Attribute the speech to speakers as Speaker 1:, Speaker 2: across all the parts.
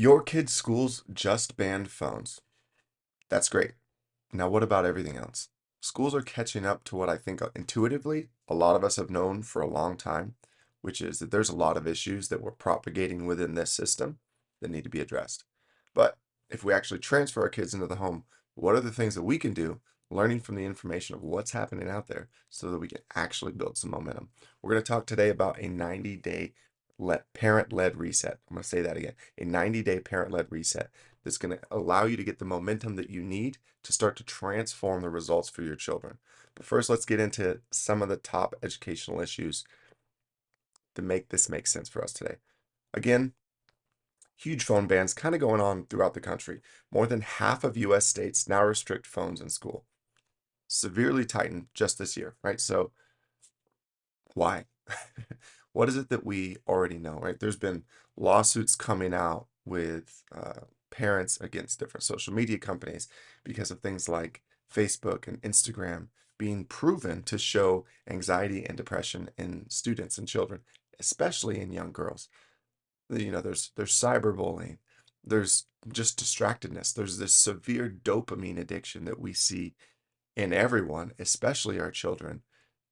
Speaker 1: Your kid's schools just banned phones. That's great. Now, what about everything else? Schools are catching up to what I think intuitively a lot of us have known for a long time, which is that there's a lot of issues that we're propagating within this system that need to be addressed. But if we actually transfer our kids into the home, what are the things that we can do, learning from the information of what's happening out there so that we can actually build some momentum? We're going to talk today about a 90-day parent-led reset. I'm going to say that again, a 90-day parent-led reset that's going to allow you to get the momentum that you need to start to transform the results for your children. But first, let's get into some of the top educational issues to make this make sense for us today. Again, huge phone bans kind of going on throughout the country. More than half of US states now restrict phones in school. Severely tightened just this year, right? So why? What is it that we already know, right? There's been lawsuits coming out with parents against different social media companies because of things like Facebook and Instagram being proven to show anxiety and depression in students and children, especially in young girls. There's cyberbullying, there's just distractedness, there's this severe dopamine addiction that we see in everyone, especially our children.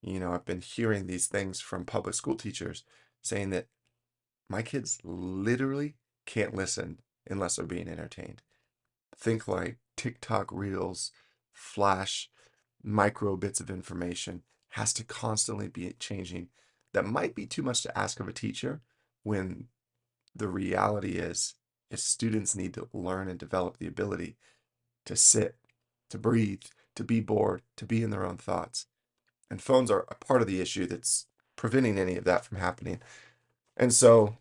Speaker 1: I've been hearing these things from public school teachers saying that my kids literally can't listen unless they're being entertained. Think like TikTok reels, flash, micro bits of information has to constantly be changing. That might be too much to ask of a teacher when the reality is students need to learn and develop the ability to sit, to breathe, to be bored, to be in their own thoughts. And phones are a part of the issue that's preventing any of that from happening. And so,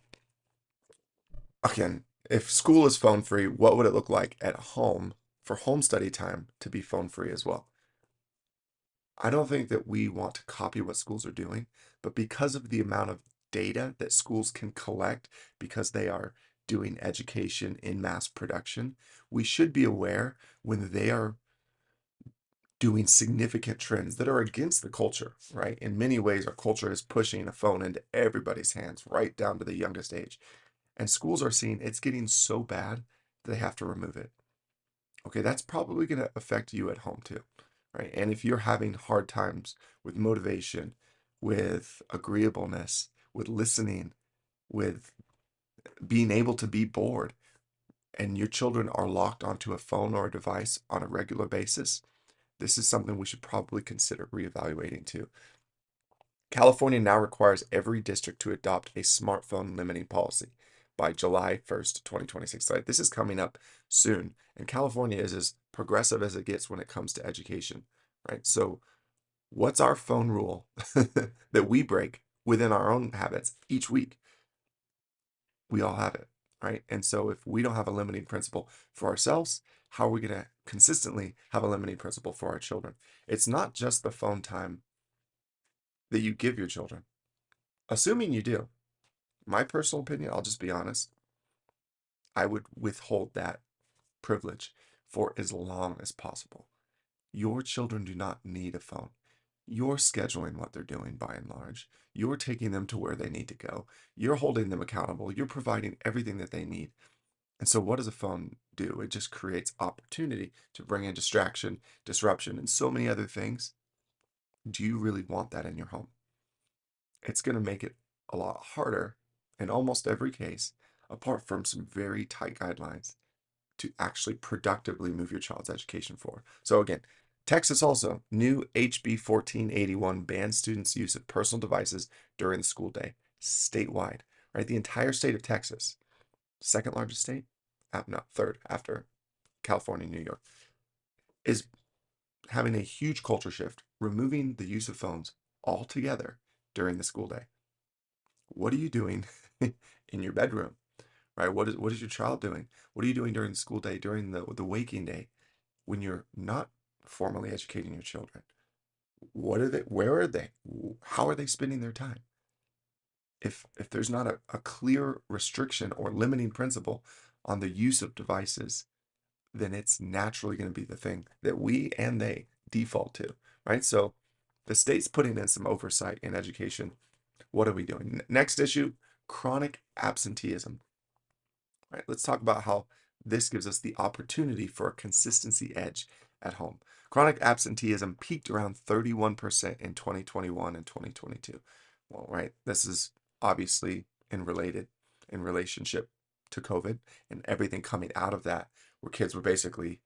Speaker 1: again, if school is phone free, what would it look like at home for home study time to be phone free as well? I don't think that we want to copy what schools are doing, but because of the amount of data that schools can collect, because they are doing education in mass production, we should be aware when they are doing significant trends that are against the culture, right? In many ways, our culture is pushing a phone into everybody's hands, right down to the youngest age. And schools are seeing it's getting so bad that they have to remove it. Okay, that's probably going to affect you at home too, right? And if you're having hard times with motivation, with agreeableness, with listening, with being able to be bored, and your children are locked onto a phone or a device on a regular basis, this is something we should probably consider reevaluating too. California now requires every district to adopt a smartphone limiting policy by July 1st, 2026. Right? This is coming up soon. And California is as progressive as it gets when it comes to education, right? So, what's our phone rule that we break within our own habits each week? We all have it, right? And so, if we don't have a limiting principle for ourselves, how are we going to consistently have a limiting principle for our children? It's not just the phone time that you give your children. Assuming you do, my personal opinion, I'll just be honest, I would withhold that privilege for as long as possible. Your children do not need a phone. You're scheduling what they're doing by and large. You're taking them to where they need to go. You're holding them accountable. You're providing everything that they need. And so, what does a phone do? It just creates opportunity to bring in distraction, disruption, and so many other things. Do you really want that in your home? It's going to make it a lot harder in almost every case, apart from some very tight guidelines, to actually productively move your child's education forward. So again, Texas also, new HB 1481 bans students' use of personal devices during the school day, statewide, right? The entire state of Texas, second largest state, no, third after California, New York, is having a huge culture shift, removing the use of phones altogether during the school day. What are you doing in your bedroom, right? What is your child doing? What are you doing during the school day, during the waking day, when you're not formally educating your children? What are they? Where are they? How are they spending their time? If there's not a clear restriction or limiting principle on the use of devices, then it's naturally going to be the thing that we and they default to, right? So the state's putting in some oversight in education. What are we doing? Next issue, chronic absenteeism. right? Let's talk about how this gives us the opportunity for a consistency edge at home. Chronic absenteeism peaked around 31% in 2021 and 2022. Well, right, this is obviously in relationship to COVID and everything coming out of that, where kids were basically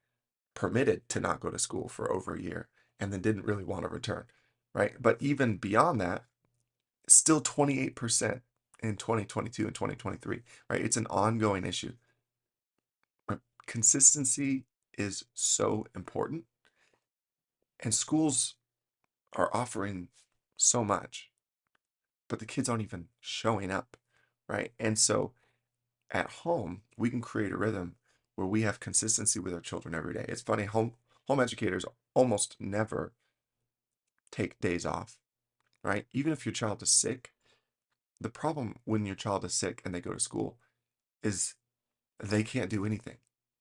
Speaker 1: permitted to not go to school for over a year and then didn't really want to return, right? But even beyond that, still 28% in 2022 and 2023, right? It's an ongoing issue. Right? Consistency is so important, and schools are offering so much, but the kids aren't even showing up, right? And so at home, we can create a rhythm where we have consistency with our children every day. It's funny, home educators almost never take days off, right? Even if your child is sick, the problem when your child is sick and they go to school is they can't do anything.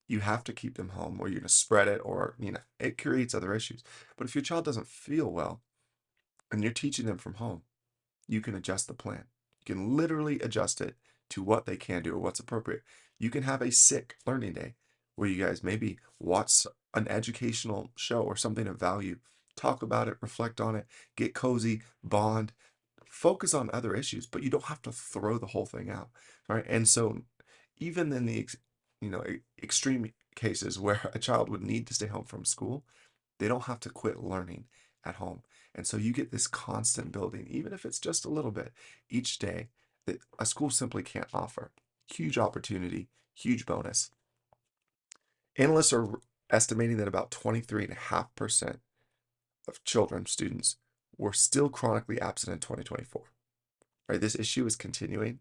Speaker 1: You have to keep them home or you're going to spread it or, it creates other issues. But if your child doesn't feel well and you're teaching them from home, you can adjust the plan. You can literally adjust it to what they can do or what's appropriate. You can have a sick learning day where you guys maybe watch an educational show or something of value, talk about it, reflect on it, get cozy, bond, focus on other issues, but you don't have to throw the whole thing out, right? And so even in the extreme cases where a child would need to stay home from school, they don't have to quit learning at home. And so you get this constant building, even if it's just a little bit each day, that a school simply can't offer. Huge opportunity, huge bonus. Analysts are estimating that about 23.5% of children, students, were still chronically absent in 2024. Right? This issue is continuing.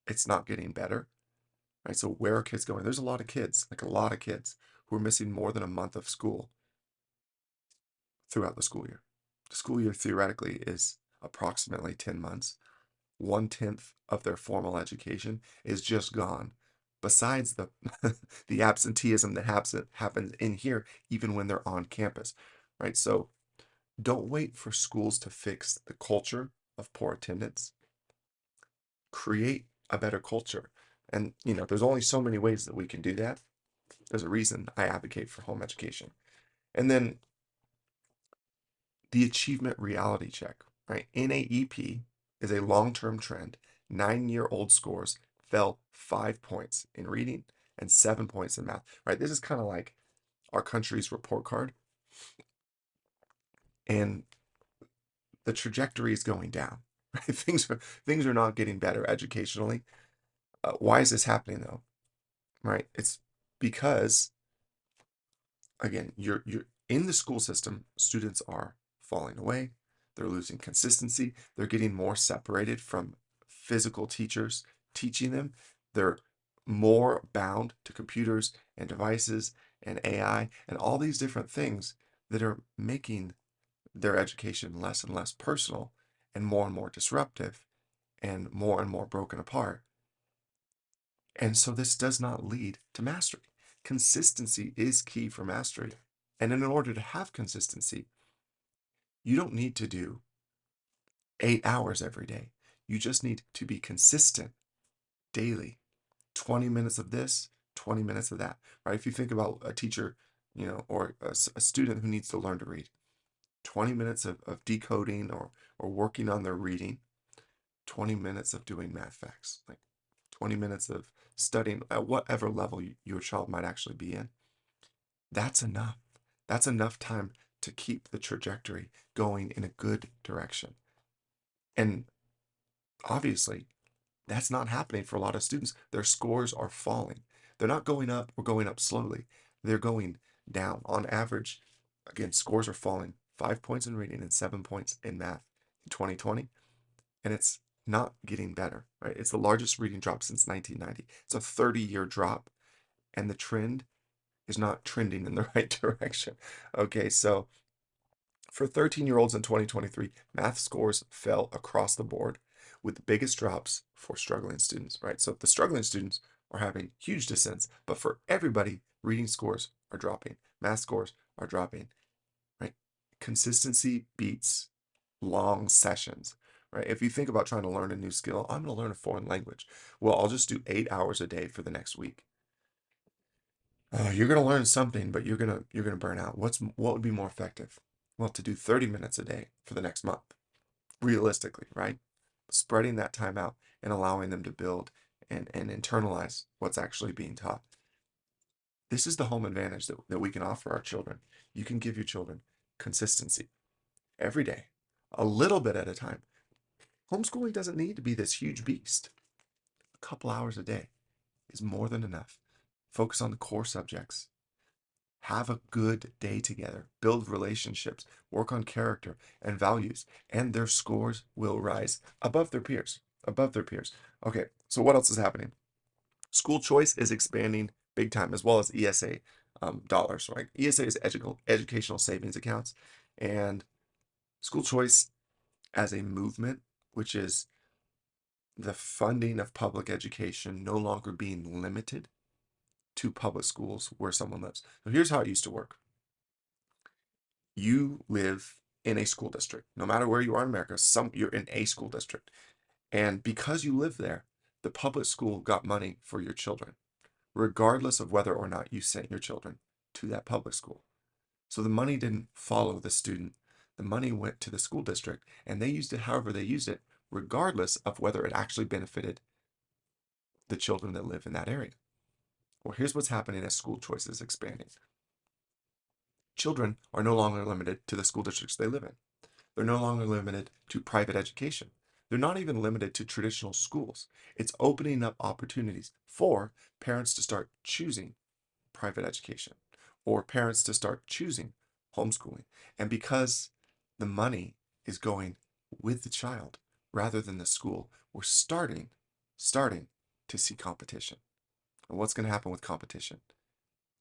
Speaker 1: It's not getting better. Right? So where are kids going? There's a lot of kids, like a lot of kids, who are missing more than a month of school throughout the school year. The school year theoretically is approximately 10 months. 1/10 of their formal education is just gone. Besides the the absenteeism that happens in here, even when they're on campus, right? So don't wait for schools to fix the culture of poor attendance. Create a better culture. And there's only so many ways that we can do that. There's a reason I advocate for home education. And then the achievement reality check, right? NAEP is a long-term trend. 9-year-old scores fell 5 points in reading and 7 points in math, right? This is kind of like our country's report card, and the trajectory is going down. Right? Things are not getting better educationally. Why is this happening though? Right? It's because again, you're in the school system, students are falling away, they're losing consistency, they're getting more separated from physical teachers teaching them, they're more bound to computers and devices and AI and all these different things that are making their education less and less personal and more disruptive and more broken apart. And so this does not lead to mastery. Consistency is key for mastery. And in order to have consistency, you don't need to do 8 hours every day. You just need to be consistent daily. 20 minutes of this, 20 minutes of that, right? If you think about a teacher, or a student who needs to learn to read, 20 minutes of decoding or working on their reading, 20 minutes of doing math facts, like 20 minutes of studying at whatever level your child might actually be in. That's enough. That's enough time to keep the trajectory going in a good direction. And obviously, that's not happening for a lot of students. Their scores are falling. They're not going up or going up slowly. They're going down. On average, again, scores are falling 5 points in reading and 7 points in math in 2020. And it's not getting better, right? It's the largest reading drop since 1990. It's a 30-year drop. And the trend is not trending in the right direction. Okay, so for 13-year-olds in 2023, math scores fell across the board with the biggest drops for struggling students, right? So the struggling students are having huge descents, but for everybody, reading scores are dropping, math scores are dropping, right? Consistency beats long sessions, right? If you think about trying to learn a new skill, I'm going to learn a foreign language. Well, I'll just do 8 hours a day for the next week. You're going to learn something, but you're gonna burn out. What would be more effective? Well, to do 30 minutes a day for the next month, realistically, right? Spreading that time out and allowing them to build and internalize what's actually being taught. This is the home advantage that we can offer our children. You can give your children consistency every day, a little bit at a time. Homeschooling doesn't need to be this huge beast. A couple hours a day is more than enough. Focus on the core subjects. Have a good day together. Build relationships. Work on character and values. And their scores will rise above their peers. Above their peers. Okay, so what else is happening? School choice is expanding big time, as well as ESA dollars, right? ESA is educational savings accounts. And school choice as a movement, which is the funding of public education no longer being limited to public schools where someone lives. So here's how it used to work. You live in a school district. No matter where you are in America, you're in a school district. And because you live there, the public school got money for your children, regardless of whether or not you sent your children to that public school. So the money didn't follow the student. The money went to the school district, and they used it however they used it, regardless of whether it actually benefited the children that live in that area. Well, here's what's happening as school choice is expanding. Children are no longer limited to the school districts they live in. They're no longer limited to private education. They're not even limited to traditional schools. It's opening up opportunities for parents to start choosing private education or parents to start choosing homeschooling. And because the money is going with the child rather than the school, we're starting to see competition. And what's going to happen with competition?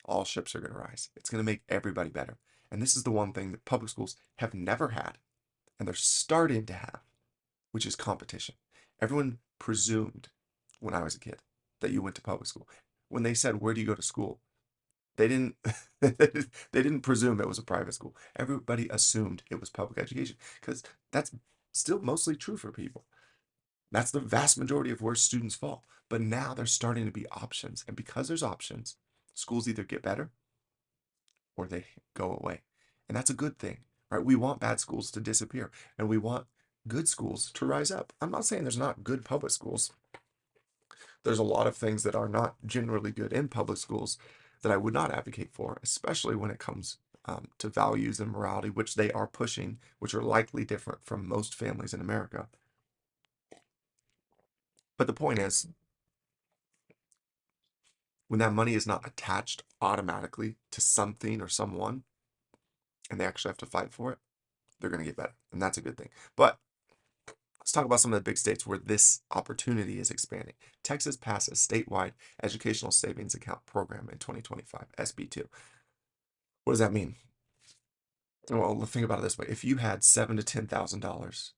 Speaker 1: All ships are going to rise. It's going to make everybody better. And this is the one thing that public schools have never had, and they're starting to have, which is competition. Everyone presumed when I was a kid that you went to public school. When they said, "Where do you go to school?" They didn't they didn't presume it was a private school. Everybody assumed it was public education because that's still mostly true for people. That's the vast majority of where students fall. But now there's starting to be options. And because there's options, schools either get better or they go away. And that's a good thing, right? We want bad schools to disappear and we want good schools to rise up. I'm not saying there's not good public schools. There's a lot of things that are not generally good in public schools that I would not advocate for, especially when it comes to values and morality, which they are pushing, which are likely different from most families in America. But the point is, when that money is not attached automatically to something or someone, and they actually have to fight for it, they're going to get better. And that's a good thing. But let's talk about some of the big states where this opportunity is expanding. Texas passed a statewide educational savings account program in 2025, SB2. What does that mean? Well, think about it this way. If you had $7,000 to $10,000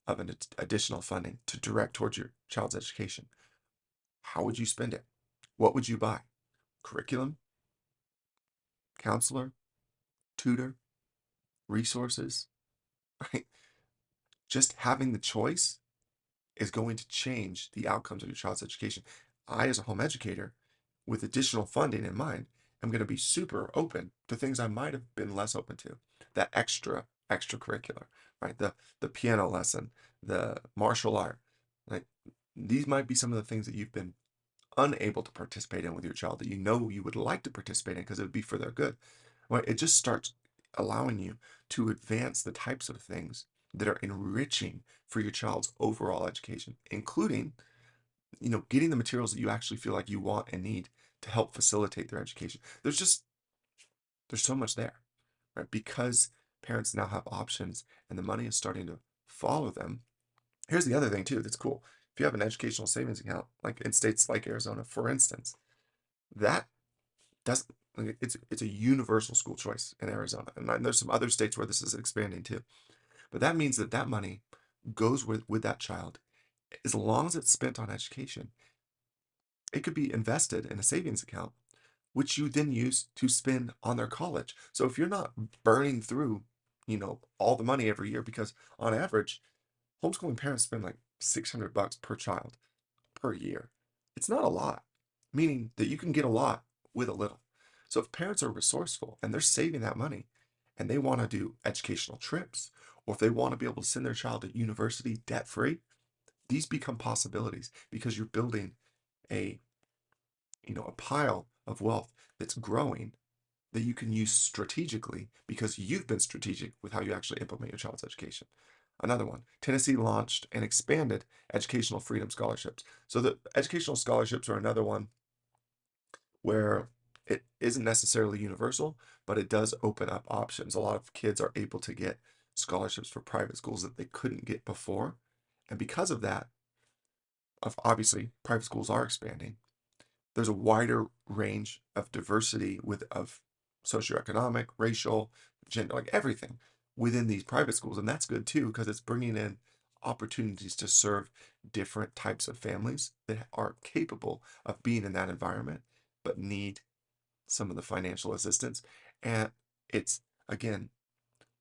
Speaker 1: of an additional funding to direct towards your child's education, how would you spend it? What would you buy? Curriculum, counselor, tutor, resources, right? Just having the choice is going to change the outcomes of your child's education. I, as a home educator, with additional funding in mind, am going to be super open to things I might have been less open to. That extracurricular, right? The piano lesson, the martial art, like these might be some of the things that you've been unable to participate in with your child that you know you would like to participate in because it would be for their good. Right? It just starts allowing you to advance the types of things that are enriching for your child's overall education, including, getting the materials that you actually feel like you want and need to help facilitate their education. There's so much there, right? Because parents now have options and the money is starting to follow them. Here's the other thing too that's cool. If you have an educational savings account, like in states like Arizona, for instance, that doesn't like, it's a universal school choice in Arizona, and there's some other states where this is expanding too. But that means that money goes with that child as long as it's spent on education. It could be invested in a savings account, which you then use to spend on their college. So if you're not burning through, all the money every year, because on average, Homeschooling parents spend like $600 per child per year. It's not a lot, meaning that you can get a lot with a little. So if parents are resourceful and they're saving that money and they want to do educational trips, or if they want to be able to send their child to university debt free, these become possibilities because you're building a a pile of wealth that's growing that you can use strategically because you've been strategic with how you actually implement your child's education. Another one, Tennessee launched and expanded educational freedom scholarships. So the educational scholarships are another one where it isn't necessarily universal, but it does open up options. A lot of kids are able to get scholarships for private schools that they couldn't get before. And because of that, obviously private schools are expanding. There's a wider range of diversity of socioeconomic, racial, gender, like everything within these private schools. And that's good too, because it's bringing in opportunities to serve different types of families that are capable of being in that environment, but need some of the financial assistance. And it's, again,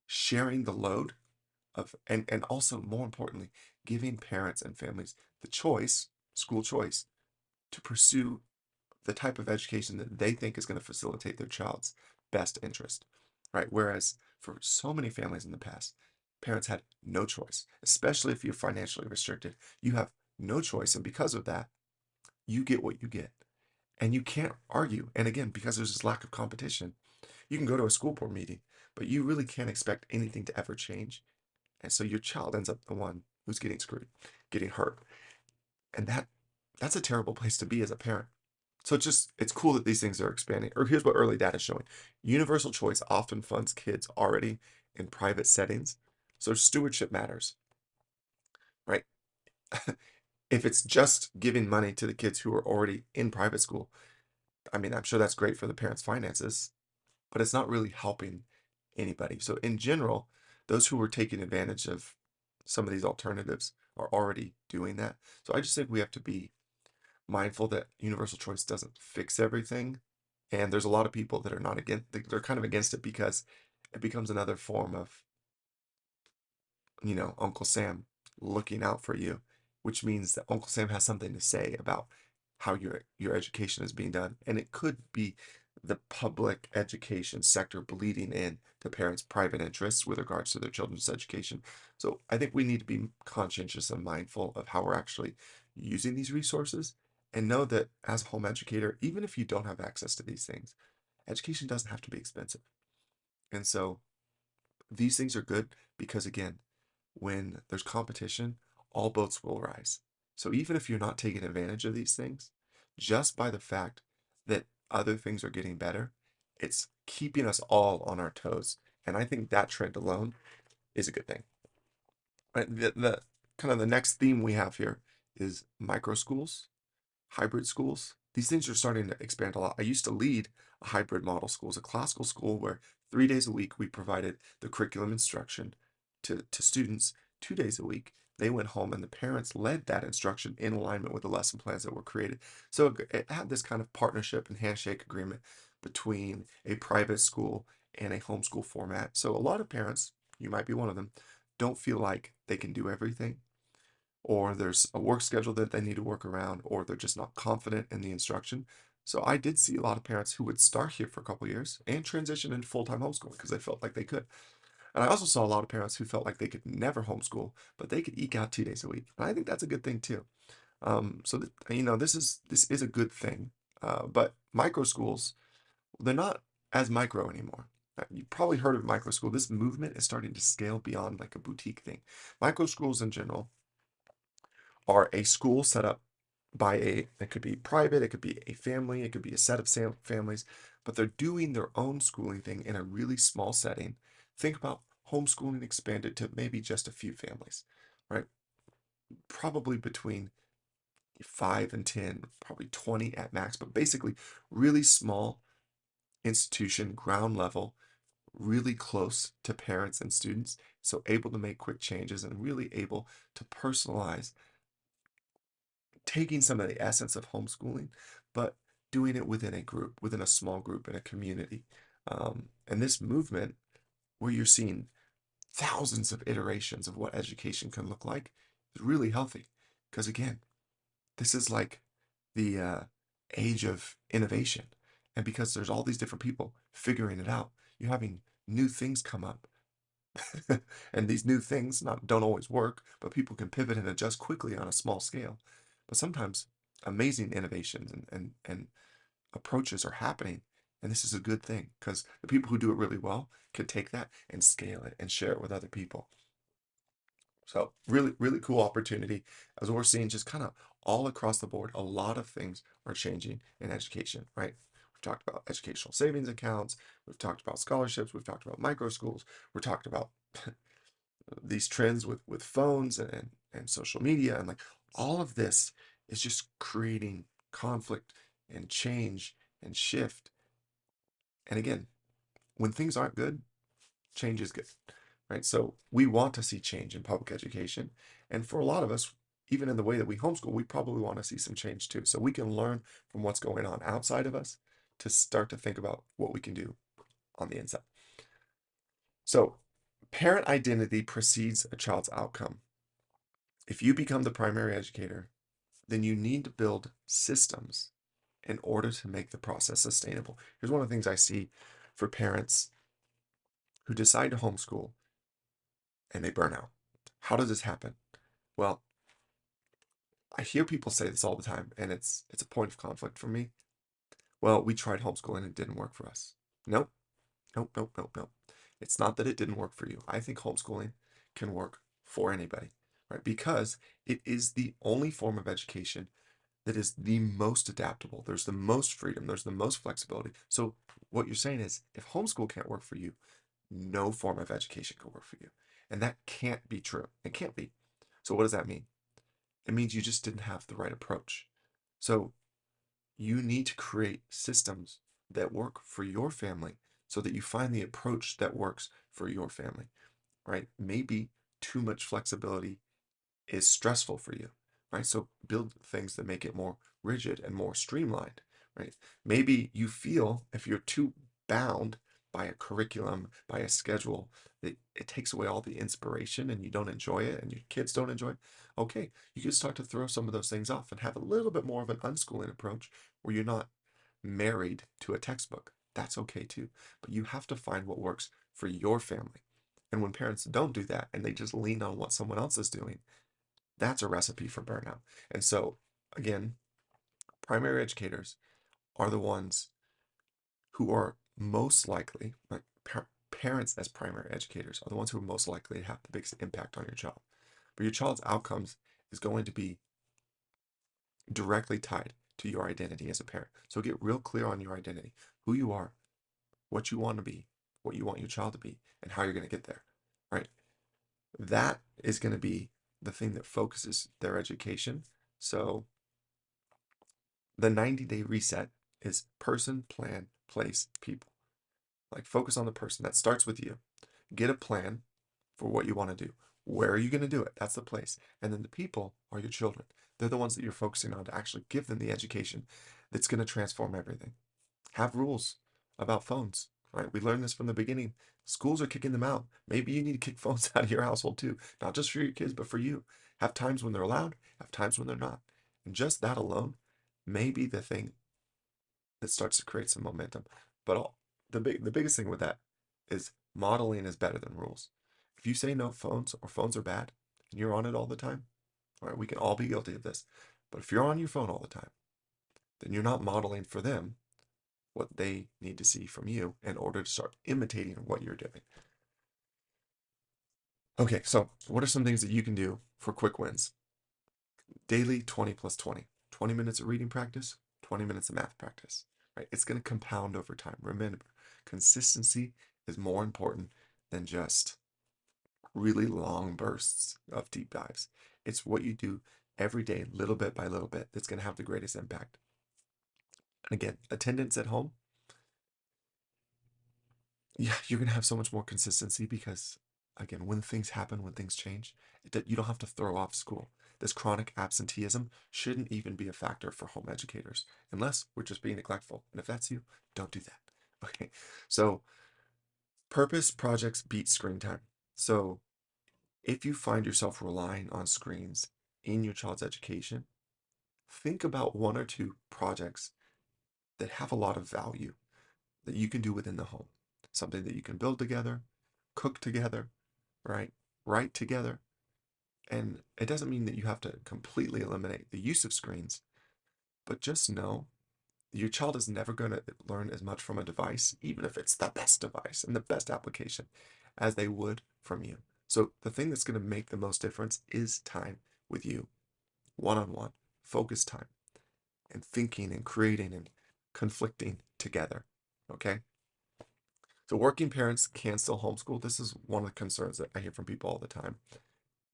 Speaker 1: sharing the load and also more importantly, giving parents and families the choice, school choice, to pursue the type of education that they think is going to facilitate their child's best interest, right? Whereas for so many families in the past, parents had no choice, especially if you're financially restricted. You have no choice. And because of that, you get what you get. And you can't argue. And again, because there's this lack of competition, you can go to a school board meeting, but you really can't expect anything to ever change. And so your child ends up the one who's getting screwed, getting hurt. And that's a terrible place to be as a parent. So it's cool that these things are expanding. Or here's what early data is showing. Universal choice often funds kids already in private settings. So stewardship matters, right? If it's just giving money to the kids who are already in private school, I mean, I'm sure that's great for the parents' finances, but it's not really helping anybody. So in general, those who are taking advantage of some of these alternatives are already doing that. So I just think we have to be mindful that universal choice doesn't fix everything. And there's a lot of people that are not against, they're kind of against it because it becomes another form of, Uncle Sam looking out for you, which means that Uncle Sam has something to say about how your education is being done. And it could be the public education sector bleeding in to parents' private interests with regards to their children's education. So I think we need to be conscientious and mindful of how we're actually using these resources and know that as a home educator, even if you don't have access to these things, education doesn't have to be expensive. And so these things are good because, again, when there's competition, all boats will rise. So even if you're not taking advantage of these things, just by the fact that other things are getting better, it's keeping us all on our toes. And I think that trend alone is a good thing. Right? The kind of the next theme we have here is micro schools, hybrid schools. These things are starting to expand a lot. I used to lead a hybrid model school, as a classical school where 3 days a week we provided the curriculum instruction to students. 2 days a week they went home and the parents led that instruction in alignment with the lesson plans that were created. So it had this kind of partnership and handshake agreement between a private school and a homeschool format. So a lot of parents, you might be one of them, don't feel like they can do everything, or there's a work schedule that they need to work around, or they're just not confident in the instruction. So I did see a lot of parents who would start here for a couple years and transition into full-time homeschooling because they felt like they could. And I also saw a lot of parents who felt like they could never homeschool, but they could eke out 2 days a week. And I think that's a good thing too. This is a good thing. But micro schools, they're not as micro anymore. You've probably heard of micro school. This movement is starting to scale beyond like a boutique thing. Micro schools in general are a school set up by it could be private, it could be a family, it could be a set of families, but they're doing their own schooling thing in a really small setting. Think about homeschooling expanded to maybe just a few families, right? Probably between 5 and 10, probably 20 at max, but basically really small institution, ground level, really close to parents and students, so able to make quick changes and really able to personalize, taking some of the essence of homeschooling, but doing it within a group, within a small group in a community. And this movement, where you're seeing thousands of iterations of what education can look like is really healthy. Because again, this is like the age of innovation. And because there's all these different people figuring it out, you're having new things come up. And these new things don't always work, but people can pivot and adjust quickly on a small scale. But sometimes amazing innovations and approaches are happening. And this is a good thing because the people who do it really well can take that and scale it and share it with other people. So really, really cool opportunity as we're seeing just kind of all across the board. A lot of things are changing in education, right? We've talked about educational savings accounts. We've talked about scholarships. We've talked about micro schools. We're talked about these trends with phones and social media. And like all of this is just creating conflict and change and shift. And again, when things aren't good, change is good, right? So we want to see change in public education. And for a lot of us, even in the way that we homeschool, we probably want to see some change too. So we can learn from what's going on outside of us to start to think about what we can do on the inside. So parent identity precedes a child's outcome. If you become the primary educator, then you need to build systems in order to make the process sustainable. Here's one of the things I see for parents who decide to homeschool and they burn out. How does this happen? Well, I hear people say this all the time, and it's a point of conflict for me. Well, we tried homeschooling and it didn't work for us. Nope, nope, nope, nope, nope. It's not that it didn't work for you. I think homeschooling can work for anybody, right? Because it is the only form of education that is the most adaptable. There's the most freedom. There's the most flexibility. So what you're saying is if homeschool can't work for you, no form of education can work for you. And that can't be true. It can't be. So what does that mean? It means you just didn't have the right approach. So you need to create systems that work for your family so that you find the approach that works for your family, right? Maybe too much flexibility is stressful for you, right? So build things that make it more rigid and more streamlined, right? Maybe you feel if you're too bound by a curriculum, by a schedule, that it takes away all the inspiration and you don't enjoy it and your kids don't enjoy it. Okay, you can start to throw some of those things off and have a little bit more of an unschooling approach where you're not married to a textbook. That's okay too. But you have to find what works for your family. And when parents don't do that and they just lean on what someone else is doing, that's a recipe for burnout. And so, again, primary educators are the ones who are most likely, like parents as primary educators, are the ones who are most likely to have the biggest impact on your child. But your child's outcomes is going to be directly tied to your identity as a parent. So get real clear on your identity, who you are, what you want to be, what you want your child to be, and how you're going to get there, right? That is going to be the thing that focuses their education. So the 90-day reset is person, plan, place, people. Like focus on the person. That starts with you. Get a plan for what you want to do. Where are you going to do it? That's the place. And then the people are your children. They're the ones that you're focusing on to actually give them the education that's going to transform everything. Have rules about phones, right? We learned this from the beginning. Schools are kicking them out. Maybe you need to kick phones out of your household too, not just for your kids, but for you. Have times when they're allowed, have times when they're not. And just that alone may be the thing that starts to create some momentum. But the biggest thing with that is modeling is better than rules. If you say no phones or phones are bad and you're on it all the time, all right, we can all be guilty of this. But if you're on your phone all the time, then you're not modeling for them what they need to see from you in order to start imitating what you're doing. Okay, so what are some things that you can do for quick wins? Daily 20 plus 20. 20 minutes of reading practice, 20 minutes of math practice, right? It's going to compound over time. Remember, consistency is more important than just really long bursts of deep dives. It's what you do every day, little bit by little bit, that's going to have the greatest impact. And again, attendance at home, yeah, you're going to have so much more consistency because, again, when things happen, when things change, you don't have to throw off school. This chronic absenteeism shouldn't even be a factor for home educators unless we're just being neglectful. And if that's you, don't do that. Okay. So, purpose projects beat screen time. So if you find yourself relying on screens in your child's education, think about one or two projects that have a lot of value that you can do within the home. Something that you can build together, cook together, right? Write together. And it doesn't mean that you have to completely eliminate the use of screens, but just know your child is never going to learn as much from a device, even if it's the best device and the best application, as they would from you. So the thing that's going to make the most difference is time with you, one-on-one, focus time, and thinking and creating and conflicting together. Okay? So working parents can still homeschool. This is one of the concerns that I hear from people all the time.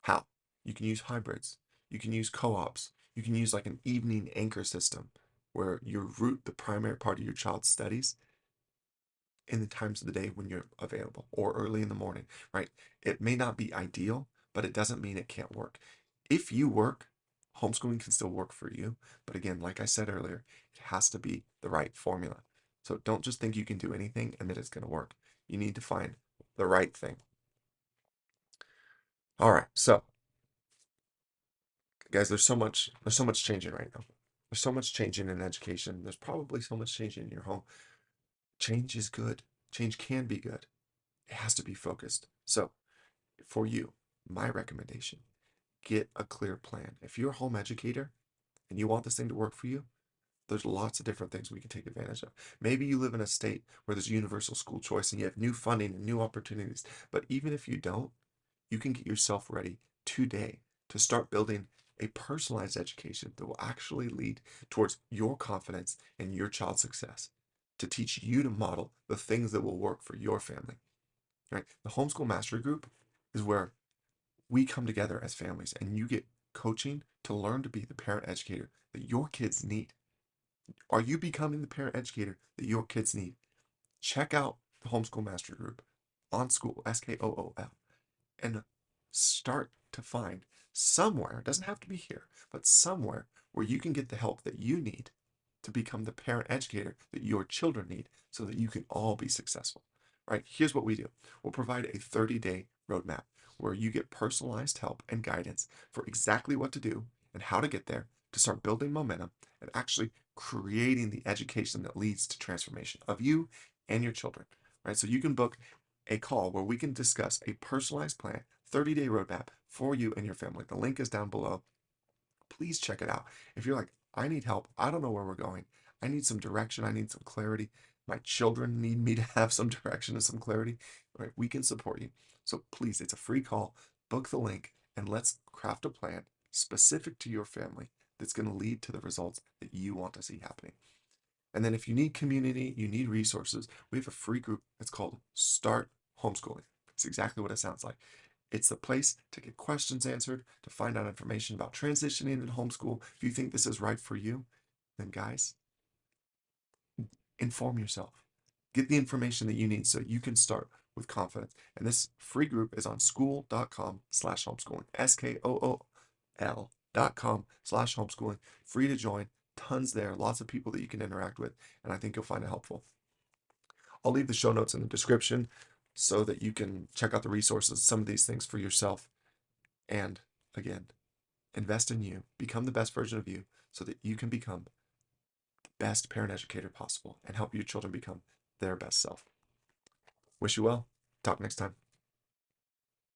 Speaker 1: How? You can use hybrids. You can use co-ops. You can use like an evening anchor system where you root the primary part of your child's studies in the times of the day when you're available or early in the morning, right? It may not be ideal, but it doesn't mean it can't work. If you work, homeschooling can still work for you. But again, like I said earlier, it has to be the right formula. So don't just think you can do anything and that it's going to work. You need to find the right thing. All right. So guys, there's so much changing right now. There's so much changing in education. There's probably so much changing in your home. Change is good. Change can be good. It has to be focused. So for you, my recommendation, get a clear plan. If you're a home educator and you want this thing to work for you, there's lots of different things we can take advantage of. Maybe you live in a state where there's universal school choice and you have new funding and new opportunities. But even if you don't, you can get yourself ready today to start building a personalized education that will actually lead towards your confidence and your child's success, to teach you to model the things that will work for your family. Right? The Homeschool Mastery Group is where we come together as families and you get coaching to learn to be the parent educator that your kids need. Are you becoming the parent educator that your kids need? Check out the Homeschool Mastery Group on School, Skool, and start to find somewhere, it doesn't have to be here, but somewhere where you can get the help that you need to become the parent educator that your children need so that you can all be successful. Right? Here's what we do. We'll provide a 30-day roadmap where you get personalized help and guidance for exactly what to do and how to get there to start building momentum and actually creating the education that leads to transformation of you and your children. Right? So you can book a call where we can discuss a personalized plan, 30-day roadmap for you and your family. The link is down below. Please check it out. If you're like, I need help, I don't know where we're going, I need some direction, I need some clarity, my children need me to have some direction and some clarity, right? We can support you. So please, it's a free call. Book the link and let's craft a plan specific to your family that's going to lead to the results that you want to see happening. And then if you need community, you need resources, we have a free group that's called Start Homeschooling. It's exactly what it sounds like. It's the place to get questions answered, to find out information about transitioning into homeschool. If you think this is right for you, then guys, inform yourself. Get the information that you need so you can start with confidence. And this free group is on school.com/homeschooling. SKOOL.com/homeschooling. Free to join. Tons there. Lots of people that you can interact with. And I think you'll find it helpful. I'll leave the show notes in the description so that you can check out the resources, some of these things for yourself. And again, invest in you, become the best version of you so that you can become the best parent educator possible and help your children become their best self. Wish you well. Talk next time.